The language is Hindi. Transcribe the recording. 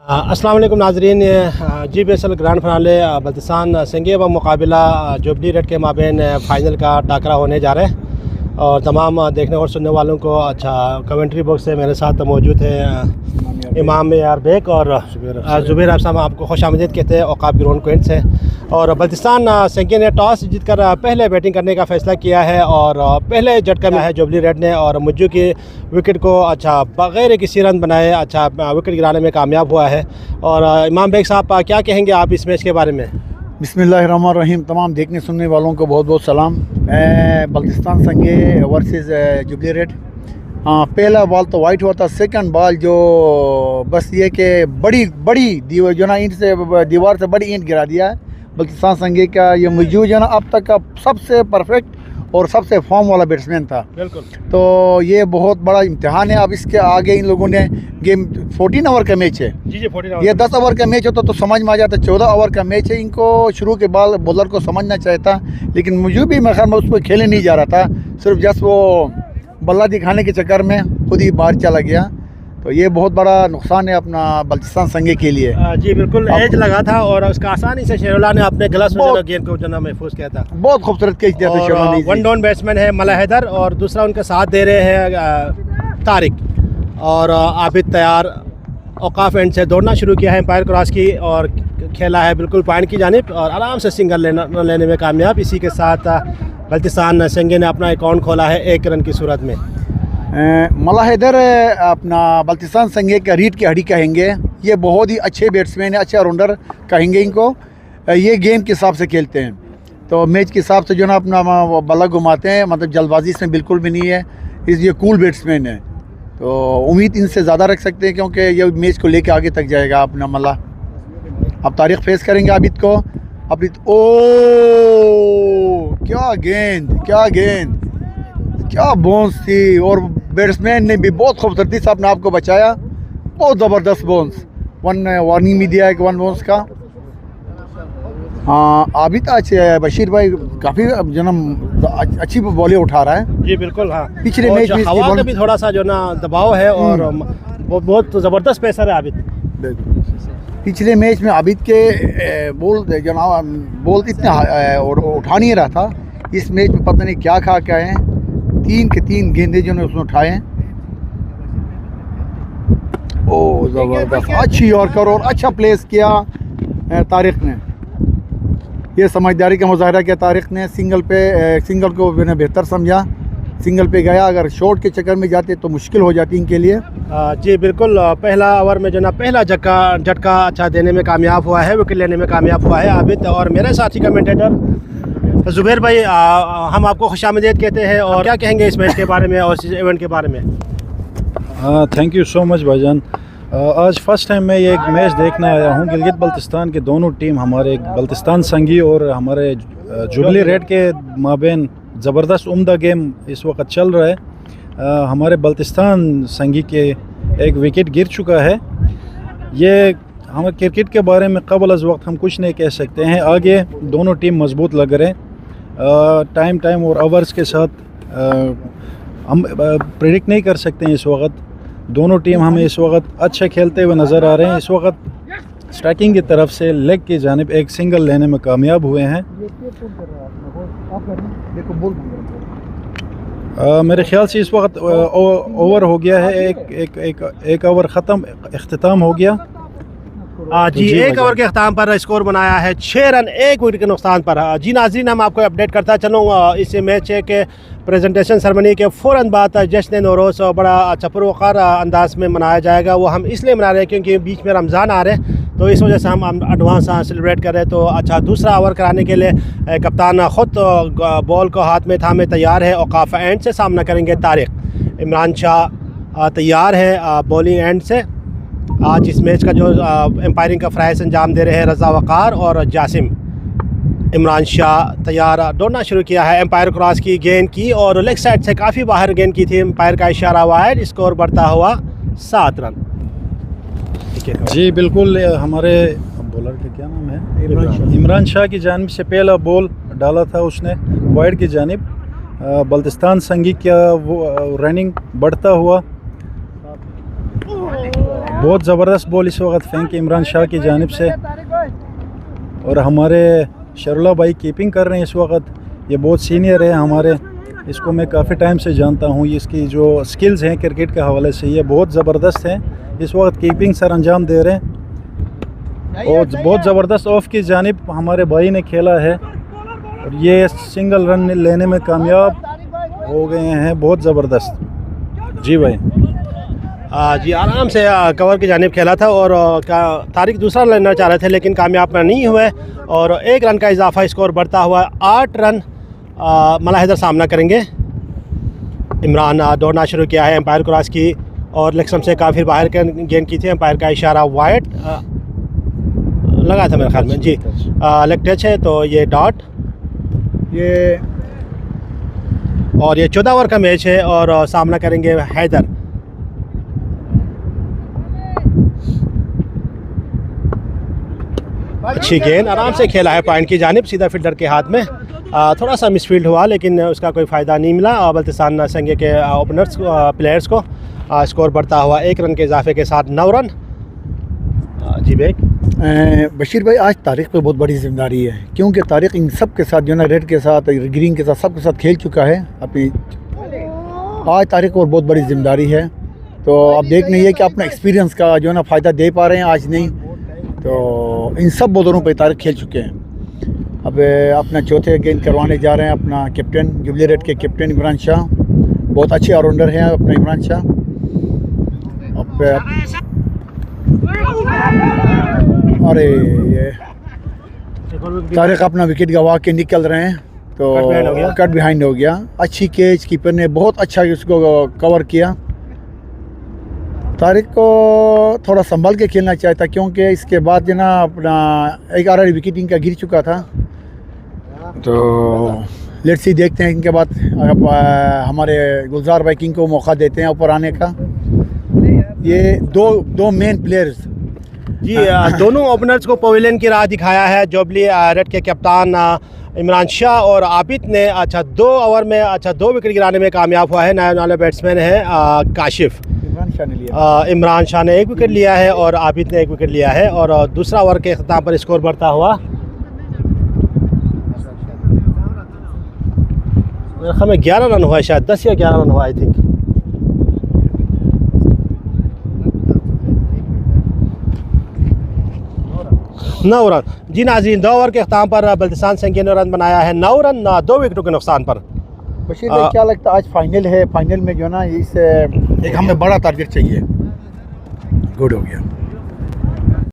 अस्सलाम वालेकुम नाजरीन। GBSL ग्रैंड फिनाले बल्तिस्तान संगे व मुकाबला जुबली रेड के माबेन फ़ाइनल का टाकरा होने जा रहा है और तमाम देखने और सुनने वालों को कमेंट्री बॉक्स से मेरे साथ मौजूद है इमाम यार बेग और ज़ुबैर साहब। आपको खुश आमदीद कहते हैं औकाफ ग्राउंड क्वेंट से। और बल्तिस्तान संगे ने टॉस जीतकर पहले बैटिंग करने का फ़ैसला किया है और पहले झटका मिला है जुबली रेड ने और मुज्जू की विकेट को बग़ैर किसी रन बनाए विकेट गिराने में कामयाब हुआ है। और इमाम बेग साहब क्या कहेंगे आप इस मैच के बारे में? बिस्मिल्लाहिर्रहमानिर्रहीम। तमाम देखने सुनने वालों को बहुत बहुत सलाम। बल्तिस्तान संगे वर्सेस जुबली रेड। पहला बॉल तो वाइट हुआ था, सेकंड बॉल जो बस ये कि बड़ी दीवार जो ना ईंट से दीवार से बड़ी ईंट गिरा दिया है बल्तिस्तान संगे का। ये मुज्जू जो ना अब तक का सबसे परफेक्ट और सबसे फॉर्म वाला बैट्समैन था। बिल्कुल। तो ये बहुत बड़ा इम्तिहान है। अब इसके आगे इन लोगों ने गेम 14 ओवर का मैच है। जी 14 ओवर। ये 10 ओवर का मैच होता तो समझ में आ जाता। 14 ओवर का मैच है। इनको शुरू के बाद बॉलर को समझना चाहिए था, लेकिन मुझे भी मैं ख्याल में उस पर खेले नहीं जा रहा था। सिर्फ जस्ट वो बल्ला दिखाने के चक्कर में खुद ही बाहर चला गया। तो ये बहुत बड़ा नुकसान है अपना बल्तिस्तान संगे के लिए। जी बिल्कुल। एज लगा था और उसका आसानी से शेरुल्ला ने अपने गला से गेंद को जना महफूज किया था। बहुत खूबसूरत कैच दिया था शेरुल्ला ने। वन डाउन बैट्समैन है मला हैदर और दूसरा उनका साथ दे रहे हैं तारिक और आबिद तैयार। औकाफ एंड से दौड़ना शुरू किया है, एम्पायर क्रॉस की और खेला है बिल्कुल पॉइंट की जानिब और आराम से सिंगल लेने में कामयाब। इसी के साथ बल्तिस्तान संगे ने अपना अकाउंट खोला है 1 रन की सूरत में। मला हैदर अपना बल्तिस्तान संगे का रीढ़ की हड्डी कहेंगे। ये बहुत ही अच्छे बैट्समैन है, अच्छे ऑलराउंडर कहेंगे इनको। ये गेम के हिसाब से खेलते हैं, तो मैच के हिसाब से जो ना अपना बल्ला घुमाते हैं, मतलब जल्दबाजी इसमें बिल्कुल भी नहीं है। ये कूल बैट्समैन है, तो उम्मीद इनसे ज़्यादा रख सकते हैं क्योंकि ये मैच को लेके आगे तक जाएगा अपना मला। अब तारीख फेस करेंगे आबिद को। ओ क्या गेंद, क्या बाउंस थी और बैट्समैन ने भी बहुत खूबसूरती से अपने आप को बचाया। बहुत ज़बरदस्त बाउंस, 1 वार्निंग भी दिया है कि 1 बाउंस का। हाँ आबिद आज बशीर भाई काफ़ी अच्छी बॉलें उठा रहा है। जी बिल्कुल। हाँ पिछले मैच में हवा का भी थोड़ा सा जो ना दबाव है और बहुत ज़बरदस्त पेसर है आबिद। पिछले मैच में आबिद के बॉल इतने उठा नहीं रहा था। इस मैच में पता नहीं क्या खा के आए हैं। 3 के 3 गेंदे जो ने उसने उठाए हैं। ओ ज़बरदस्त, अच्छी यॉर्कर और अच्छा प्लेस किया तारिक ने। ये समझदारी का मुजाहरा किया तारिक ने। सिंगल को मैंने बेहतर समझा, सिंगल पे गया। अगर शॉट के चक्कर में जाते तो मुश्किल हो जाती इनके लिए। जी बिल्कुल। पहला ओवर में जो ना पहला झटका देने में कामयाब हुआ है, विकेट लेने में कामयाब हुआ है आबिद। और मेरे साथी कमेंटेटर ज़ुबैर भाई, हम आपको खुशामदीद कहते हैं और क्या कहेंगे इस मैच के बारे में और इस इवेंट के बारे में? थैंक यू सो मच भाईजान। आज फर्स्ट टाइम मैं ये एक मैच देखने आया हूँ। गिलगित बल्तिस्तान के दोनों टीम, हमारे बल्तिस्तान संगी और हमारे जुबली रेड के माबेन ज़बरदस्त उम्दा गेम इस वक्त चल रहा है। हमारे बल्तिस्तान संगी के एक विकेट गिर चुका है। ये हम क्रिकेट के बारे में क़बल अज़ वक्त हम कुछ नहीं कह सकते हैं। आगे दोनों टीम मजबूत लग रहे हैं। टाइम और आवर्स के साथ हम प्रेडिक्ट नहीं कर सकते हैं। इस वक्त दोनों टीम हमें इस वक्त अच्छे खेलते हुए नज़र आ रहे हैं। इस वक्त स्ट्राइकिंग की तरफ से लेग की जानिब एक सिंगल लेने में कामयाब हुए हैं। मेरे ख्याल से इस वक्त ओवर हो गया है। एक ओवर ख़त्म, इख्तिताम हो गया। जी 1 ओवर के अख्ताम पर स्कोर बनाया है 6 रन 1 विकेट के नुकसान पर। जी नाज़रीन, हम आपको अपडेट करता चलूँगा। इस मैच के प्रेजेंटेशन सेरेमनी के फ़ौरन बाद जश्न नौरोज़ बड़ा अच्छा पुरवकार अंदाज में मनाया जाएगा। वो हम इसलिए मना रहे हैं क्योंकि बीच में रमज़ान आ रहे हैं, तो इस वजह से हम एडवांस सेलिब्रेट कर रहे हैं। तो दूसरा ओवर कराने के लिए कप्तान ख़ुद बॉल को हाथ में थामे तैयार है। औकाफ एंड से सामना करेंगे तारिक। इमरान शाह तैयार है बॉलिंग एंड से। आज इस मैच का जो एम्पायरिंग का फ्राइज अंजाम दे रहे हैं रज़ा वक़ार और जासिम। इमरान शाह तैयार दौड़ना शुरू किया है। एम्पायर क्रॉस की गेंद की और लेग साइड से काफ़ी बाहर गेंद की थी। एम्पायर का इशारा हुआ है। स्कोर बढ़ता हुआ 7 रन। जी बिल्कुल। हमारे बॉलर का क्या नाम है? इमरान शाह की जानिब से पहला बॉल डाला था उसने वाइड की जानिब। बल्तिस्तान संगी का वो रनिंग बढ़ता हुआ बहुत ज़बरदस्त बॉल इस वक्त फेंकी इमरान शाह की जानिब से, और हमारे शरुल्ला भाई कीपिंग कर रहे हैं इस वक्त। ये बहुत सीनियर है हमारे, इसको मैं काफ़ी टाइम से जानता हूँ। इसकी जो स्किल्स हैं क्रिकेट के हवाले से ये बहुत ज़बरदस्त हैं। इस वक्त कीपिंग सर अंजाम दे रहे हैं और बहुत ज़बरदस्त ऑफ की जानिब हमारे भाई ने खेला है और ये सिंगल रन लेने में कामयाब हो गए हैं। बहुत ज़बरदस्त जी भाई। जी आराम से कवर की जानिब खेला था और तारिक दूसरा लेना चाह रहे थे लेकिन कामयाब नहीं हुए और 1 रन का इजाफा, स्कोर बढ़ता हुआ 8 रन। मला हैदर सामना करेंगे। इमरान दौड़ना शुरू किया है, एम्पायर क्रॉस की और लेग स्टंप से काफ़ी बाहर गेंद की थी। एम्पायर का इशारा वाइड लगा था मेरे ख्याल में जी। लेग टच है तो ये डॉट। ये और ये 14 ओवर का मैच है और सामना करेंगे हैदर। अच्छी गेंद आराम से खेला है पॉइंट की जानिब, सीधा फील्डर के हाथ में। थोड़ा सा मिसफील्ड हुआ लेकिन उसका कोई फ़ायदा नहीं मिला बल्तिस्तान संघ के ओपनर्स प्लेयर्स को। स्कोर बढ़ता हुआ 1 रन के इजाफे के साथ 9 रन। जी बेग। बशीर भाई, आज तारिक पे बहुत बड़ी जिम्मेदारी है क्योंकि तारिक इन सब के साथ जो है ना, रेड के साथ ग्रीन के साथ सबके साथ खेल चुका है अपनी। आज तारिक को बहुत बड़ी जिम्मेदारी है, तो अब देखना ये कि अपना एक्सपीरियंस का जो है ना फ़ायदा दे पा रहे हैं आज नहीं, तो इन सब बॉलरों पे तारिक खेल चुके हैं। अब अपना चौथे गेंद करवाने जा रहे हैं अपना कैप्टन, जुबली रेड के कैप्टन इमरान शाह। बहुत अच्छे ऑलराउंडर हैं अपना इमरान शाह। अब अरे ये तारिक अपना विकेट गंवा के निकल रहे हैं, तो कट बिहाइंड हो गया। अच्छी कैच, कीपर ने बहुत अच्छा उसको कवर किया। तारिक को थोड़ा संभल के खेलना चाहिए था क्योंकि इसके बाद जो ना अपना 11 विकेट इनका गिर चुका था। तो लेट्स सी, देखते हैं इनके बाद हमारे गुलजार भाई किंग को मौका देते हैं ऊपर आने का। ये दो मेन प्लेयर्स जी दोनों ओपनर्स को पवेलियन की राह दिखाया है। जुबली रेड के कप्तान इमरान शाह और आबिद ने 2 ओवर में 2 विकेट गिराने में कामयाब हुआ है। नए वाले बैट्समैन है काशिफ। इमरान शाह ने 1 विकेट लिया है और आबिद ने 1 विकेट लिया है और दूसरा ओवर के अख्ताम पर स्कोर बढ़ता हुआ मेरे ख्याल में 11 रन हुआ है, शायद 10 या 11 रन हुआ आई थिंक। नौ रन जी नाज़रीन, 2 ओवर के अख्ताम पर बल्तिस्तान संघ ने रन बनाया है 9 रन 2 विकेटों के नुकसान पर। बशीर भाई, क्या लगता है आज फाइनल है, फाइनल में जो ना इस एक हमें बड़ा टारगेट चाहिए। गुड हो गया।